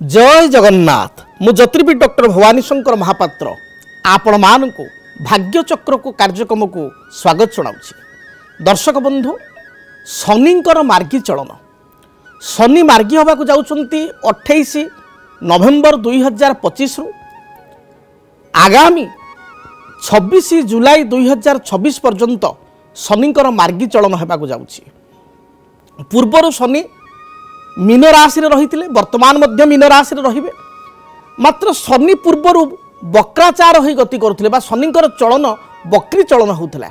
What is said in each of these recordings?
जय जगन्नाथ मु ज्योतिर्विद डॉक्टर भवानी शंकर महापात्र आपण मानकु भाग्य चक्र को कार्यक्रम को स्वागत जनाऊँ। दर्शक बंधु शनिंकर मार्गी चलन शनि मार्गी होगा जाउछंती 28 नवेम्बर 2025 रु आगामी 26 जुलाई 2026 पर्यंत शनिंकर मार्गी चलन होगा जाउछि। पूर्वर शनि मीन राशि रही वर्तमान मध्य मीन राशि रहिबे मात्र शनि पूर्वर वक्राचार हो गति करुले शनिंकर चलन वक्री चलन होता।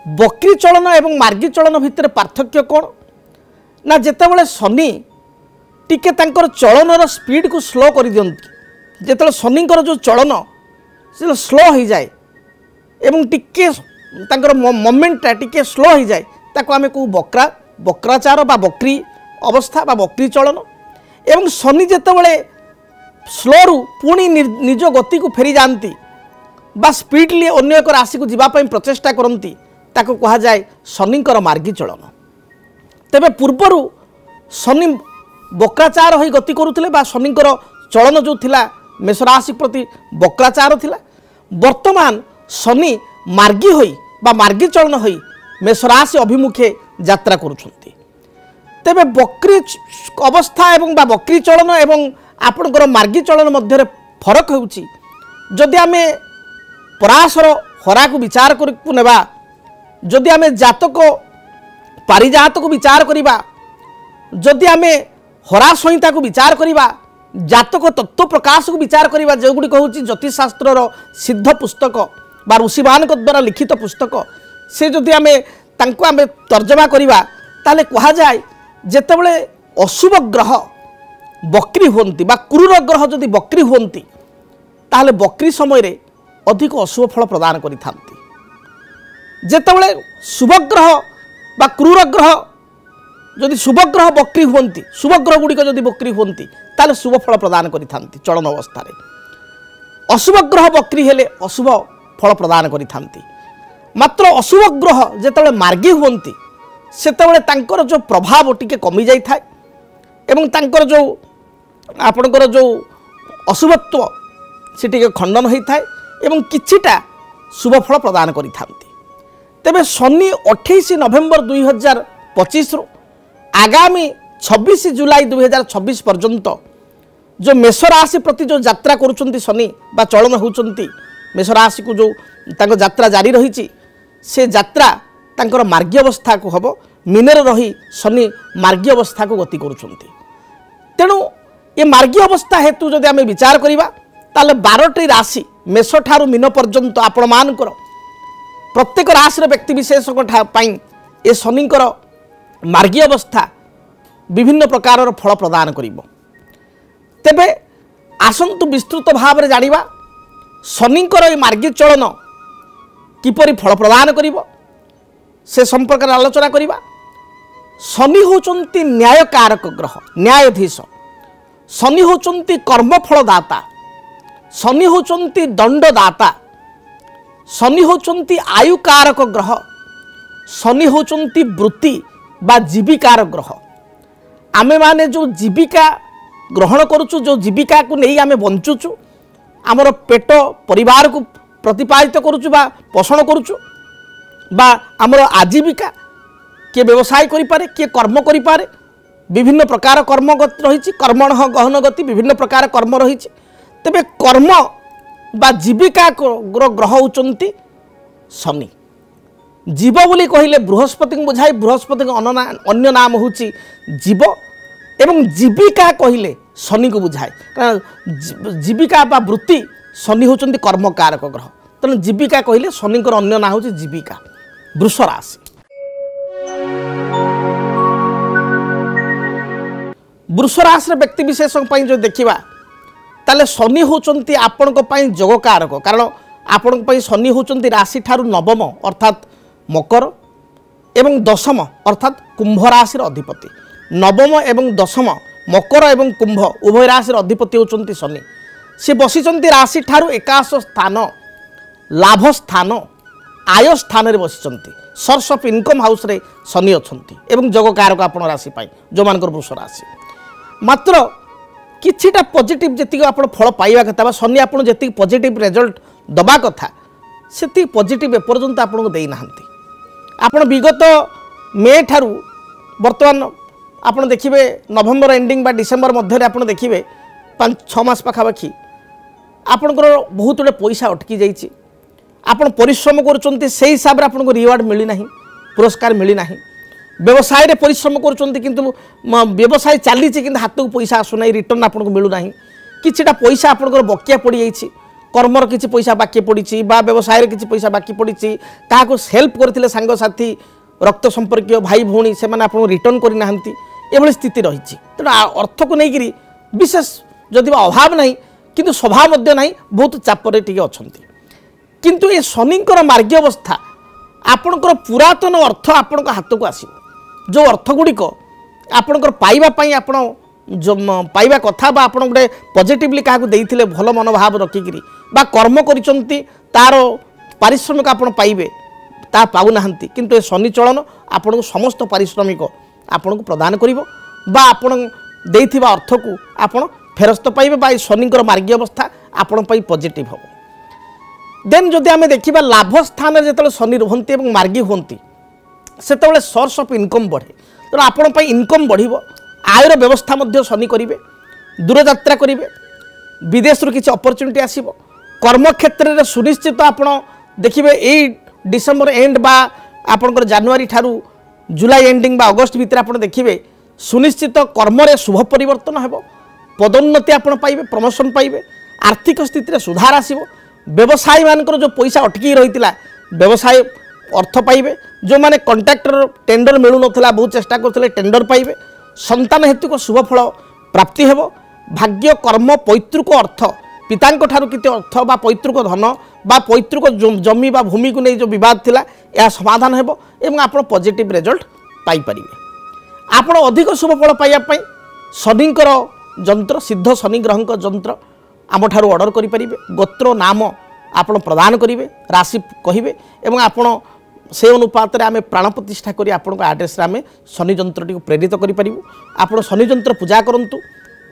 वक्री चलन एवं मार्गी चलन भितर पार्थक्य कौन ना जितेबाला शनि टिके तांकर चलनर स्पीड को स्लो कर दियंती जिते शनिंकर जो चलन से स्लो हो जाए एवं टिके तांकर मोमेंटा टिके स्लो हो जाए ताको आमे को वक्राचार बा वक्री अवस्था बा वक्री चलन एवं शनि जितेबाला स्लो पुणी निज गति को फेरी जाती बा स्पीडली अन्य एक राशि को जीवाई प्रचेषा करती ताको कहा जाए शनिंकर मार्गी चलन। तेबे पूर्वर शनि वक्राचार हो गति करुले बा शनिंकर चलन जो थिला मेष राशि प्रति वक्राचार थिला। वर्तमान शनि मार्गी होई बा मार्गी चलन होई मेष राशि अभिमुखे यात्रा करुछंती। तेबे वक्री अवस्था एवं बा वक्री चलन एवं आपणकर मार्गी चलन मध्य फरक होउची। जदि आमे पराशर हरा को विचार करकु नेबा जदि आमे जातक पारिजात को विचार करिबा जदि आमे हरा संहिता को विचार करिबा जातक तत्व प्रकाश को विचार करिबा जो गुडी कहूची ज्योतिष शास्त्रर सिद्ध पुस्तक बा ऋषिमान द्वारा लिखित पुस्तक से जदि आमे तांको आमे तर्जमा करिबा ताले कहा जाए जेतेबेले अशुभ ग्रह वक्री होती बा क्रूर ग्रह जदि वक्री होती ताहले वक्री समय रे अधिक अशुभ फल प्रदान करि थांती। जेतेबेले शुभ ग्रह बा क्रूर ग्रह जदि शुभ ग्रह वक्री होती शुभ ग्रह गुड़िक जदि वक्री होती ताहले शुभ फल प्रदान करि थांती चलन अवस्था रे। अशुभ ग्रह वक्री हेले अशुभ फल प्रदान करि थांती। मात्र अशुभ ग्रह जेतेबेले मार्गी होती सेतेबेले तांकर जो प्रभाव टिके कमी जाई थाए एवं तांकर जो आपणकर जो अशुभत्व से टिके खंडन होता है एवं किछिटा शुभ फल प्रदान करि थांती। तेबे शनि 28 नवेम्बर 2025 रु आगामी 26 जुलाई 2026 पर्यंत जो मेष राशि प्रति जो यात्रा करुचंती शनि बा चलन होउचंती मेष राशि को जो तांको यात्रा जारी रही से यात्रा तांकर मार्गी अवस्था को हम मीनर रही शनि मार्गी अवस्था को गति करुचंती। तेणु ये मार्गी अवस्था हेतु जदि आमे विचार करिबा ताले 12टी राशि मेष ठारू मीन पर्यंत आपण मानकर प्रत्येक राशि व्यक्ति विशेष ये शनिंकर मार्गी अवस्था विभिन्न प्रकार फल प्रदान करिबो। तेबे आसंतु विस्तृत भाव में जानिबा शनिंकर ये मार्गी चलन किपरि फल प्रदान करिबो से संपर्क में आलोचना करिबा। शनि होचंती न्यायकारक ग्रह न्यायाधीश शनि होचंती कर्मफलदाता शनि होचंती दंडदाता शनि होचंती आयुकारक ग्रह शनि होचंती वृत्ति बा जीविकार ग्रह। आमे माने जो जीविका ग्रहण करुचु जो जीविका को नहीं आमे बंचुचु आमर पेट परिवार को प्रतिपादित करुचु बा पोषण करुचु बा आमर आजीविका किए व्यवसाय करिपारे किए कर्म करिपारे विभिन्न प्रकार कर्म रही कर्मण गहन गति विभिन्न प्रकार कर्म रही। तेबे कर्म बा जीविका ग्रह होचंती शनि। जीव बोली कहिले बृहस्पति को बुझाई बृहस्पति अन्य नाम होची जीव एवं जीविका कहिले शनि को बुझाए कारण जीविका बा वृत्ति शनि होचंती कर्मकारक ग्रह तेणु जीविका कहिले शनिकर अन्य नाम होची जीविका। वृष राशि वृष राशि व्यक्ति विशेष जो देखा ताले शनि होचंती आपणक पई जोगकारक कारण आपणक पई शनि होचंती राशि ठारू नवम अर्थात मकर एवं दशम अर्थात कुंभ राशि अधिपति। नवम एवं दशम मकर एवं कुंभ उभय राशि अधिपति होचंती शनि। से बसिचंती राशि ठारू एकादश स्थान लाभ स्थान आय स्थान रे बसिचंती सोर्स ऑफ इनकम हाउस रे शनि अछंती एवं जोगकारक आपण राशि पई जो मानकर वृष राशि। मात्र किछिटा पॉजिटिव जी आप फल पाइबा कथा शनि आप जी पॉजिटिव रिजल्ट दबा कथा से पॉजिटिव एपर्यंत आपको देना आपण विगत मे ठारू बर्तमान आप देखिए नवेम्बर एंडिंग बा डिसेम्बर मध्य आप देखिए 5-6 मास पाखापाखि आपणकर बहुत गुड़े पैसा अटकी जाइए आपण परिश्रम कर हिसाब से आपको रिवार्ड मिलना पुरस्कार मिलना व्यवसाय रे परिश्रम कर व्यवसाय चली हाथ को पैसा आसुना रिटर्न आपको मिलूना किछिटा पैसा आपंकर बकिया पड़ जाइए कर्मर किसी पैसा बाकी पड़ी व्यवसाय किसी पैसा बाकी पड़ी क्या हेल्प करते सांगसाथी रक्त संपर्क भाई भौणी से आपको रिटर्न करना ये स्थिति रही तेणु अर्थ को लेकर विशेष जदि अभाव ना कि स्वभाव ना बहुत चापरे टी अच्छा किंतु ये शनिंकर मार्ग्यवस्था आपणकर पुरातन अर्थ आपण हाथ को आस जो अर्थ गुड़िक आपणकर पाइबापी आप जो पाइबा कथा बा आपण गोटे पॉजिटिवली क्या देते भल मनोभाव रखिकी बा कर्म करिसंती तार पारिश्रमिक आपण पाइबे ता पाउना किंतु ए शनि चलन आपण को समस्त पारिश्रमिक आपण को प्रदान करिवो बा आपण देइथिबा अर्थ को आपण फेरस्त पाइबे बा शनिकर मार्गी अवस्था आपण पई पॉजिटिव हो देन जदि आमे देखिबा लाभ स्थान जेतले शनि रहंती एवं मार्गी होंती सेतबेले सोर्स ऑफ इनकम बढ़े तो आपण पई इनकम बढ़िबो आयर व्यवस्था मध्य शनि करिवे दूर यात्रा करिवे विदेश रु किछि अपॉर्चुनिटी आसीबो कर्म क्षेत्र रे सुनिश्चित आपण देखिबे एई डिसेम्बर एंड बा आपनकर जनवरी ठारू जुलाई एंडिंग बा अगस्त भितर आपण देखिबे सुनिश्चित कर्म रे शुभ परिवर्तन हेबो पदोन्नति आपण पाइबे प्रमोशन पाइबे आर्थिक स्थिति रे सुधार आसीबो व्यवसायी मानकर जो पैसा अटकी रहितिला व्यवसाय अर्थ पाइबे जो माने कॉन्ट्रैक्टर टेंडर मिलु नथला बहुत चेष्टा करथिले टेंडर पाइबे संतान हेतु को शुभ फल प्राप्ति हेबो भाग्य कर्म पैतृक अर्थ पितांक ठारू किते अर्थ बा पैतृक धन बा पैतृक जमी बा भूमि को नहीं जो विवाद थिला या समाधान हेबो एवं आपण पॉजिटिव रिजल्ट पाई परिबे आपण अधिक शुभ फल पाइया पई शनिकर जंत्र सिद्ध शनि ग्रहक जंत्र आम ठारू ऑर्डर करि परिबे गोत्र नाम आपण प्रदान करिवे राशि कहिबे एवं आपण से अनुपात रे आमे प्राण प्रतिष्ठा करी आपण एड्रेस रे आमे शनि जंत्र टी प्रेरित करि परिबु आपण शनि जंत्र पूजा करंतु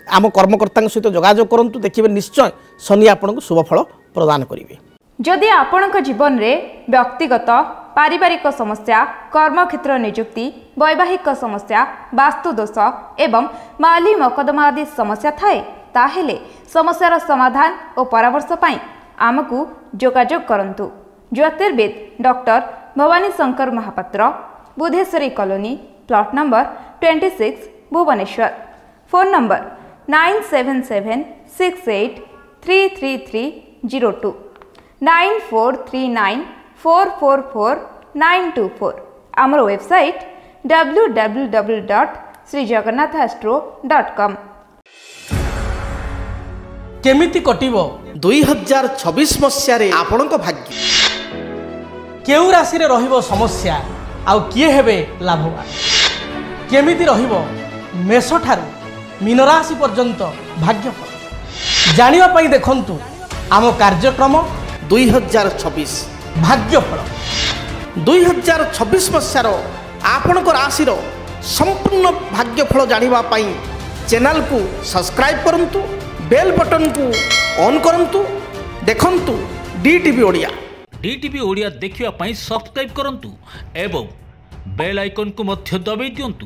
आम कर्मकर्ता सहित जोगाजोग करंतु देखिबे निश्चय शनि आपनको शुभ फल प्रदान करिवे जदि आपणक जीवन रे व्यक्तिगत पारिवारिक समस्या कर्मक्षेत्र नियुक्ति वैवाहिक समस्या वास्तु दोष एवं माली मकदमा आदि समस्या थाए ताहेले समस्यार समाधान और परामर्श पाई आमकु जोगाजोग करंतु ज्योतिर्विद doctor Bhabani Shankar Mahapatra Budheswari colony plot number 26 Bhubaneswar phone number 9776833302 9439444924 आमर वेबसाइट www.srijagannathastro.com केमिति कटिबो 2026 मसिया रे आपणको भाग्य केउ राशि रे रहिबो समस्या आउ किए हेबे लाभवान केमिति रहिबो मेष ठारू मीन राशि पर्यंत भाग्यफल जानिबा पई देखंतु आम कार्यक्रम 2026 भाग्यफल 2026 मसियार आपणको राशि रो संपूर्ण भाग्यफल जानिबा पई चैनल को सब्सक्राइब करंतु बेल बटन को ऑन करंतु देखंतु डीटीवी ओडिया देखिवा पई सब्सक्राइब करंतु एवं बेल आइकन को मध्य दबाई दियंतु।